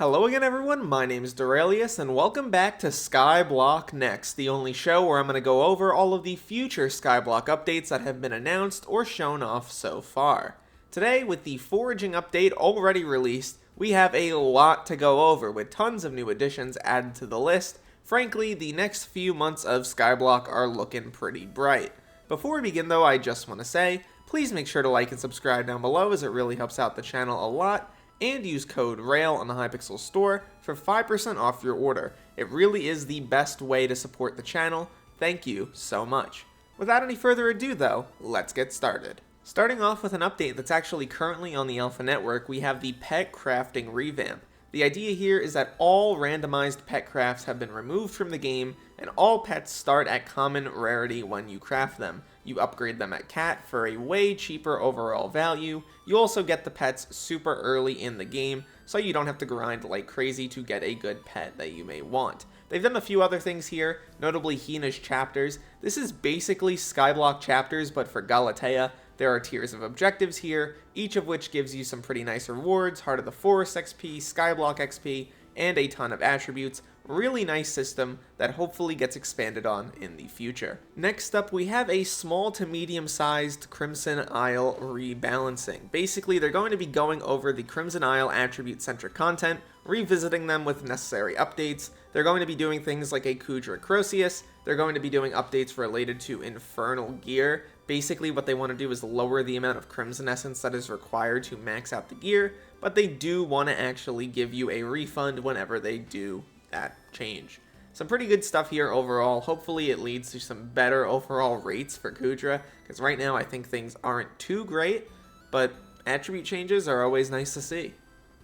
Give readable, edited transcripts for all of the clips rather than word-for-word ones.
Hello again everyone, my name is Derailious and welcome back to Skyblock Next, the only show where I'm going to go over all of the future Skyblock updates that have been announced or shown off so far. Today, with the Foraging update already released, we have a lot to go over with tons of new additions added to the list. Frankly, the next few months of Skyblock are looking pretty bright. Before we begin though, I just want to say, please make sure to like and subscribe down below as it really helps out the channel a lot. And use code RAIL on the Hypixel store for 5% off your order. It really is the best way to support the channel. Thank you so much. Without any further ado though, let's get started. Starting off with an update that's actually currently on the Alpha Network, we have the pet crafting revamp. The idea here is that all randomized pet crafts have been removed from the game, and all pets start at common rarity when you craft them. You upgrade them at cat for a way cheaper overall value. You also get the pets super early in the game, so you don't have to grind like crazy to get a good pet that you may want. They've done a few other things here, notably Hina's chapters. This is basically Skyblock chapters, but for Galatea. There are tiers of objectives here, each of which gives you some pretty nice rewards, Heart of the Forest XP, Skyblock XP, and a ton of attributes. Really nice system that hopefully gets expanded on in the future. Next up, we have a small to medium-sized Crimson Isle rebalancing. Basically, they're going to be going over the Crimson Isle attribute-centric content, revisiting them with necessary updates. They're going to be doing things like a Kudra Croceus. They're going to be doing updates related to Infernal Gear. Basically, what they want to do is lower the amount of Crimson Essence that is required to max out the gear, but they do want to actually give you a refund whenever they do that change. Some pretty good stuff here overall. Hopefully it leads to some better overall rates for Kudra, because right now I think things aren't too great, but attribute changes are always nice to see.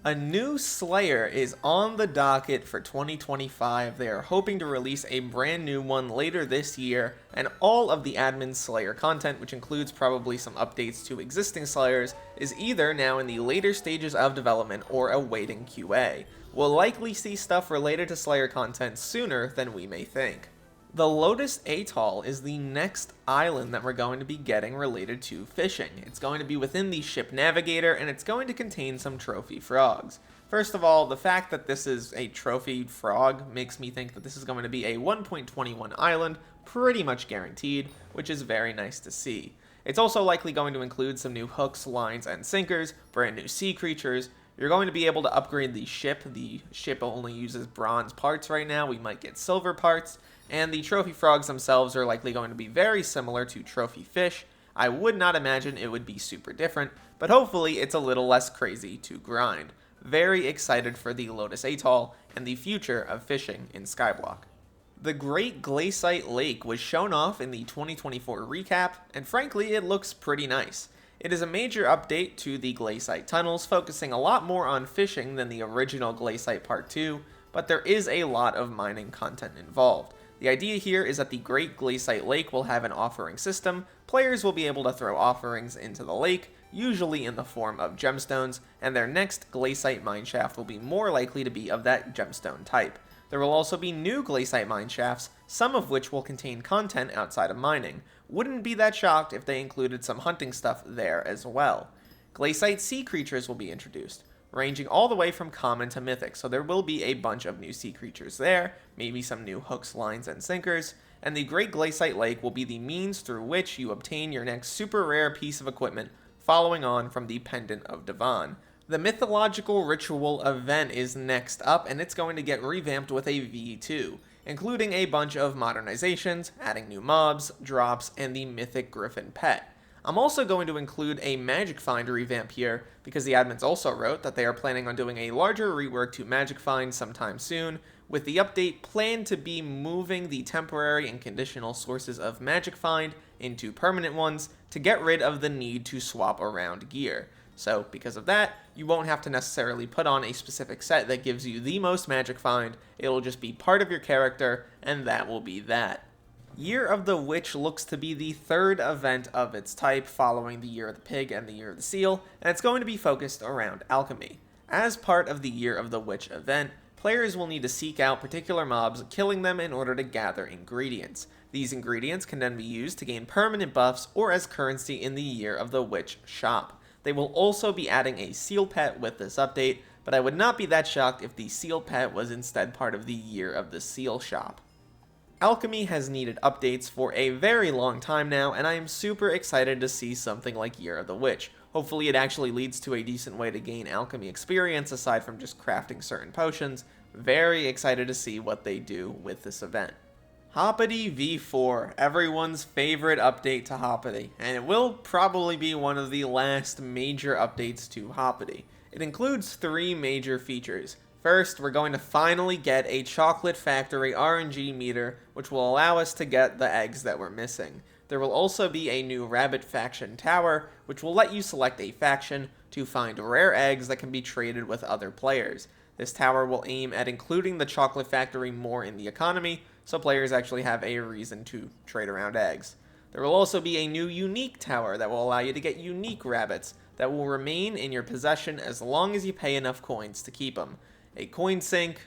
A new Slayer is on the docket for 2025. They are hoping to release a brand new one later this year, and all of the admin Slayer content, which includes probably some updates to existing Slayers, is either now in the later stages of development or awaiting QA. We'll likely see stuff related to Slayer content sooner than we may think. The Lotus Atoll is the next island that we're going to be getting related to fishing. It's going to be within the ship navigator, and it's going to contain some trophy frogs. First of all, the fact that this is a trophy frog makes me think that this is going to be a 1.21 island, pretty much guaranteed, which is very nice to see. It's also likely going to include some new hooks, lines, and sinkers, brand new sea creatures. You're going to be able to upgrade the ship. The ship only uses bronze parts right now. We might get silver parts. And the trophy frogs themselves are likely going to be very similar to trophy fish. I would not imagine it would be super different, but hopefully it's a little less crazy to grind. Very excited for the Lotus Atoll and the future of fishing in Skyblock. The Great Glacite Lake was shown off in the 2024 recap, and frankly it looks pretty nice. It is a major update to the Glacite tunnels, focusing a lot more on fishing than the original Glacite Part 2, but there is a lot of mining content involved. The idea here is that the Great Glacite Lake will have an offering system. Players will be able to throw offerings into the lake, usually in the form of gemstones, and their next Glacite mineshaft will be more likely to be of that gemstone type. There will also be new Glacite mineshafts, some of which will contain content outside of mining. Wouldn't be that shocked if they included some hunting stuff there as well. Glacite sea creatures will be introduced, ranging all the way from common to mythic, so there will be a bunch of new sea creatures there, maybe some new hooks, lines, and sinkers, and the Great Glacite Lake will be the means through which you obtain your next super rare piece of equipment, following on from the Pendant of Divan. The Mythological Ritual event is next up, and it's going to get revamped with a V2, including a bunch of modernizations, adding new mobs, drops, and the Mythic Griffin pet. I'm also going to include a Magic Find revamp here, because the admins also wrote that they are planning on doing a larger rework to Magic Find sometime soon, with the update planned to be moving the temporary and conditional sources of Magic Find into permanent ones to get rid of the need to swap around gear. So, because of that, you won't have to necessarily put on a specific set that gives you the most Magic Find. It'll just be part of your character, and that will be that. Year of the Witch looks to be the third event of its type, following the Year of the Pig and the Year of the Seal, and it's going to be focused around alchemy. As part of the Year of the Witch event, players will need to seek out particular mobs, killing them in order to gather ingredients. These ingredients can then be used to gain permanent buffs or as currency in the Year of the Witch shop. They will also be adding a seal pet with this update, but I would not be that shocked if the seal pet was instead part of the Year of the Seal shop. Alchemy has needed updates for a very long time now, and I am super excited to see something like Year of the Witch. Hopefully it actually leads to a decent way to gain alchemy experience aside from just crafting certain potions. Very excited to see what they do with this event. Hoppity V4, everyone's favorite update to Hoppity, and it will probably be one of the last major updates to Hoppity. It includes 3 major features. First, we're going to finally get a Chocolate Factory RNG meter, which will allow us to get the eggs that we're missing. There will also be a new Rabbit Faction Tower, which will let you select a faction to find rare eggs that can be traded with other players. This tower will aim at including the Chocolate Factory more in the economy, so players actually have a reason to trade around eggs. There will also be a new Unique Tower that will allow you to get unique rabbits that will remain in your possession as long as you pay enough coins to keep them. A coin sink,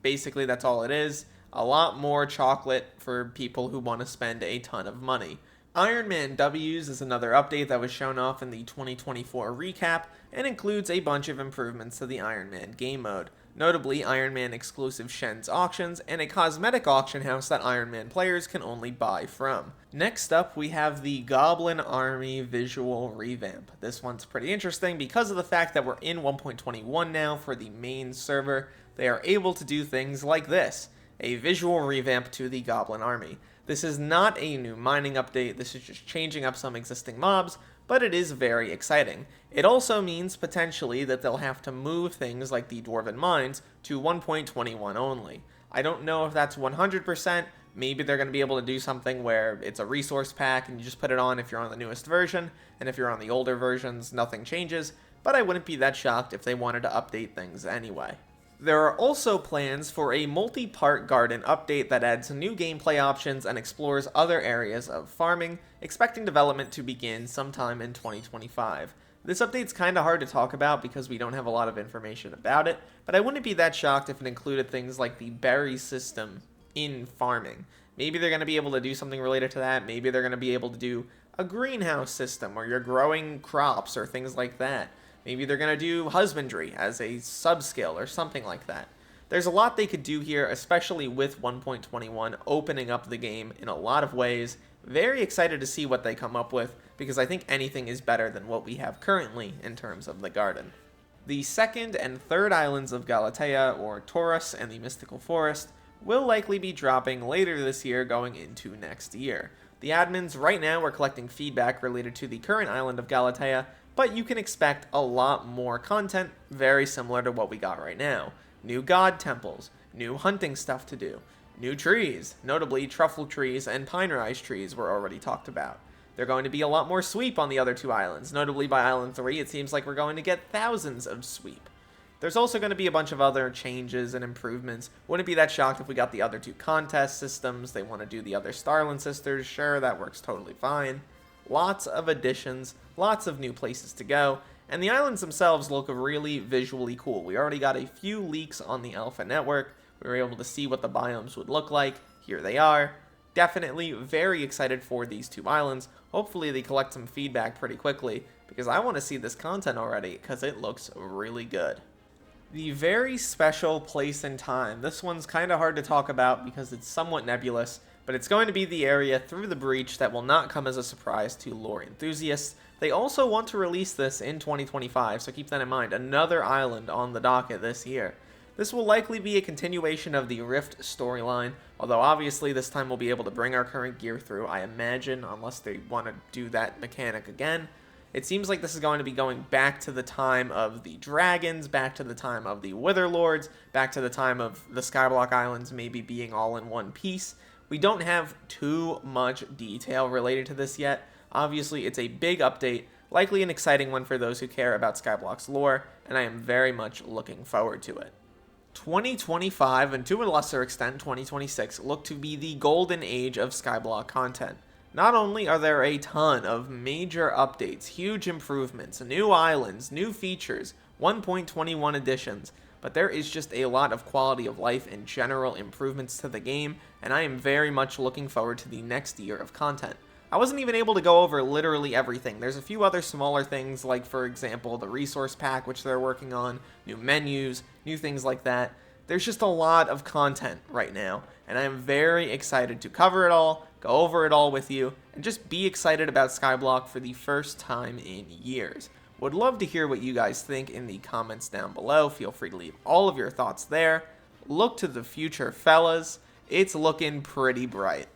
basically that's all it is. A lot more chocolate for people who want to spend a ton of money. Ironman W's is another update that was shown off in the 2024 recap and includes a bunch of improvements to the Ironman game mode. Notably, Ironman exclusive Shen's auctions and a cosmetic auction house that Ironman players can only buy from. Next up, we have the Goblin Army visual revamp. This one's pretty interesting because of the fact that we're in 1.21 now for the main server. They are able to do things like this, a visual revamp to the Goblin Army. This is not a new mining update, this is just changing up some existing mobs, but it is very exciting. It also means potentially that they'll have to move things like the Dwarven Mines to 1.21 only. I don't know if that's 100%, maybe they're going to be able to do something where it's a resource pack and you just put it on if you're on the newest version, and if you're on the older versions, nothing changes, but I wouldn't be that shocked if they wanted to update things anyway. There are also plans for a multi-part garden update that adds new gameplay options and explores other areas of farming, expecting development to begin sometime in 2025. This update's kinda hard to talk about because we don't have a lot of information about it, but I wouldn't be that shocked if it included things like the berry system in farming. Maybe they're going to be able to do something related to that, maybe they're going to be able to do a greenhouse system where you're growing crops or things like that. Maybe they're going to do husbandry as a sub-skill or something like that. There's a lot they could do here, especially with 1.21 opening up the game in a lot of ways. Very excited to see what they come up with, because I think anything is better than what we have currently in terms of the garden. The second and third islands of Galatea, or Taurus and the Mystical Forest, will likely be dropping later this year going into next year. The admins right now are collecting feedback related to the current island of Galatea, but you can expect a lot more content very similar to what we got right now. New god temples, new hunting stuff to do, new trees, notably truffle trees and pine rise trees were already talked about. They're going to be a lot more sweep on the other 2 islands, notably by Island 3 it seems like we're going to get thousands of sweep. There's also going to be a bunch of other changes and improvements. Wouldn't be that shocked if we got the other 2 contest systems. They want to do the other Starland Sisters, sure, that works totally fine. Lots of additions, lots of new places to go, and the islands themselves look really visually cool. We already got a few leaks on the Alpha Network. We were able to see what the biomes would look like. Here they are. Definitely very excited for these 2 islands. Hopefully they collect some feedback pretty quickly, because I want to see this content already, because it looks really good. The very special place and time. This one's kind of hard to talk about because it's somewhat nebulous, but it's going to be the area through the breach that will not come as a surprise to lore enthusiasts. They also want to release this in 2025, so keep that in mind. Another island on the docket this year. This will likely be a continuation of the Rift storyline, although obviously this time we'll be able to bring our current gear through, I imagine, unless they want to do that mechanic again. It seems like this is going to be going back to the time of the dragons, back to the time of the Witherlords, back to the time of the Skyblock Islands maybe being all in one piece. We don't have too much detail related to this yet. Obviously, it's a big update, likely an exciting one for those who care about Skyblock's lore, and I am very much looking forward to it. 2025, and to a lesser extent 2026, look to be the golden age of Skyblock content. Not only are there a ton of major updates, huge improvements, new islands, new features, 1.21 additions, but there is just a lot of quality of life and general improvements to the game, and I am very much looking forward to the next year of content. I wasn't even able to go over literally everything. There's a few other smaller things, like for example the resource pack, which they're working on, new menus, new things like that. There's just a lot of content right now, and I'm very excited to cover it all, go over it all with you, and just be excited about Skyblock for the first time in years. Would love to hear what you guys think in the comments down below. Feel free to leave all of your thoughts there. Look to the future, fellas. It's looking pretty bright.